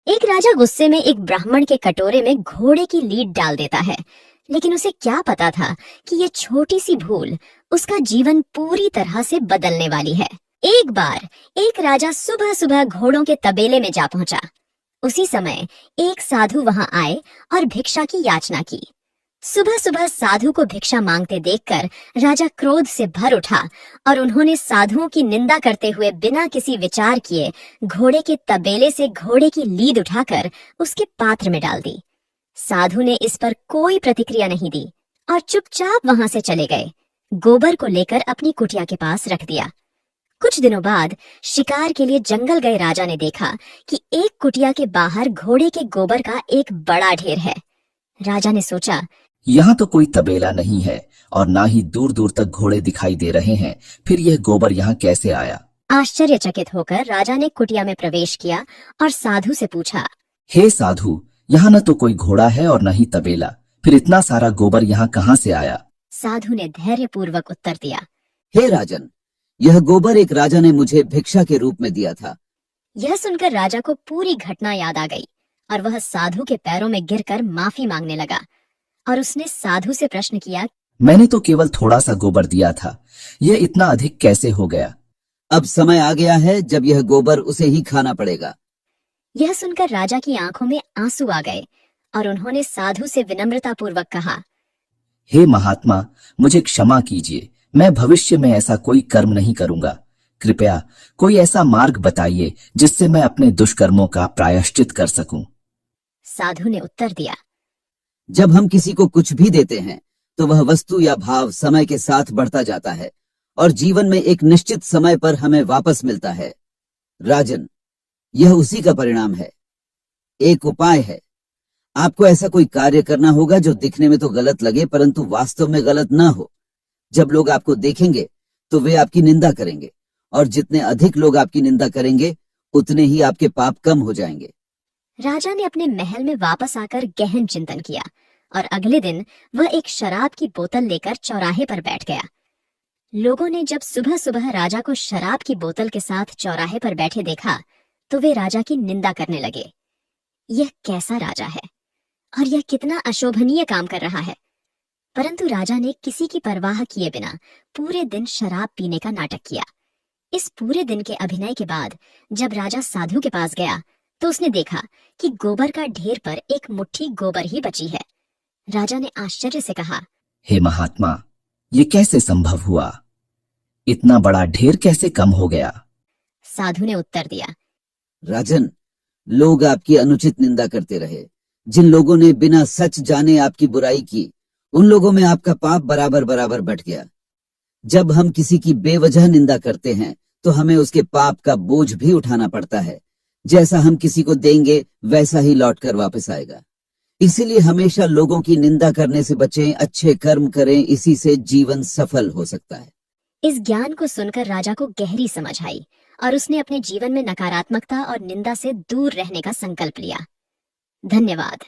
एक राजा गुस्से में एक ब्राह्मण के कटोरे में घोड़े की लीद डाल देता है, लेकिन उसे क्या पता था कि ये छोटी सी भूल उसका जीवन पूरी तरह से बदलने वाली है। एक बार एक राजा सुबह सुबह घोड़ों के तबेले में जा पहुंचा। उसी समय एक साधु वहां आए और भिक्षा की याचना की। सुबह सुबह साधु को भिक्षा मांगते देखकर राजा क्रोध से भर उठा और उन्होंने साधुओं की निंदा करते हुए बिना किसी विचार किए घोड़े के तबेले से घोड़े की लीद उठाकर उसके पात्र में डाल दी। साधु ने इस पर कोई प्रतिक्रिया नहीं दी और चुपचाप वहां से चले गए। गोबर को लेकर अपनी कुटिया के पास रख दिया। कुछ दिनों बाद शिकार के लिए जंगल गए राजा ने देखा कि एक कुटिया के बाहर घोड़े के गोबर का एक बड़ा ढेर है। राजा ने सोचा, यहाँ तो कोई तबेला नहीं है और ना ही दूर दूर तक घोड़े दिखाई दे रहे हैं, फिर यह गोबर यहाँ कैसे आया? आश्चर्यचकित होकर राजा ने कुटिया में प्रवेश किया और साधु से पूछा, हे साधु, यहाँ न तो कोई घोड़ा है और न ही तबेला, फिर इतना सारा गोबर यहाँ कहाँ से आया? साधु ने धैर्यपूर्वक उत्तर दिया, हे राजन, यह गोबर एक राजा ने मुझे भिक्षा के रूप में दिया था। यह सुनकर राजा को पूरी घटना याद आ गई और वह साधु के पैरों में गिरकर माफी मांगने लगा। और उसने साधु से प्रश्न किया, मैंने तो केवल थोड़ा सा गोबर दिया था, यह इतना अधिक कैसे हो गया? अब समय आ गया है जब यह गोबर उसे ही खाना पड़ेगा। यह सुनकर राजा की आंखों में आंसू आ गए और उन्होंने साधु से विनम्रता पूर्वक कहा, हे महात्मा, मुझे क्षमा कीजिए, मैं भविष्य में ऐसा कोई कर्म नहीं करूंगा। कृपया कोई ऐसा मार्ग बताइए जिससे मैं अपने दुष्कर्मों का प्रायश्चित कर सकूं। साधु ने उत्तर दिया, जब हम किसी को कुछ भी देते हैं तो वह वस्तु या भाव समय के साथ बढ़ता जाता है और जीवन में एक निश्चित समय पर हमें वापस मिलता है। राजन, यह उसी का परिणाम है। एक उपाय है, आपको ऐसा कोई कार्य करना होगा जो दिखने में तो गलत लगे परंतु वास्तव में गलत ना हो। जब लोग आपको देखेंगे तो वे आपकी निंदा करेंगे और जितने अधिक लोग आपकी निंदा करेंगे उतने ही आपके पाप कम हो जाएंगे। राजा ने अपने महल में वापस आकर गहन चिंतन किया और अगले दिन वह एक शराब की बोतल लेकर चौराहे पर बैठ गया। लोगों ने जब सुबह सुबह राजा को शराब की बोतल के साथ चौराहे पर बैठे देखा तो वे राजा की निंदा करने लगे। यह कैसा राजा है और यह कितना अशोभनीय काम कर रहा है। परंतु राजा ने किसी की परवाह किए बिना पूरे दिन शराब पीने का नाटक किया। इस पूरे दिन के अभिनय के बाद जब राजा साधु के पास गया तो उसने देखा कि गोबर का ढेर पर एक मुट्ठी गोबर ही बची है। राजा ने आश्चर्य से कहा, हे महात्मा, ये कैसे संभव हुआ? इतना बड़ा ढेर कैसे कम हो गया? साधु ने उत्तर दिया, राजन, लोग आपकी अनुचित निंदा करते रहे। जिन लोगों ने बिना सच जाने आपकी बुराई की, उन लोगों में आपका पाप बराबर बराबर बढ़ गया। जब हम किसी की बेवजह निंदा करते हैं तो हमें उसके पाप का बोझ भी उठाना पड़ता है। जैसा हम किसी को देंगे वैसा ही लौट कर वापस आएगा। इसीलिए हमेशा लोगों की निंदा करने से बचें, अच्छे कर्म करें, इसी से जीवन सफल हो सकता है। इस ज्ञान को सुनकर राजा को गहरी समझ आई और उसने अपने जीवन में नकारात्मकता और निंदा से दूर रहने का संकल्प लिया। धन्यवाद।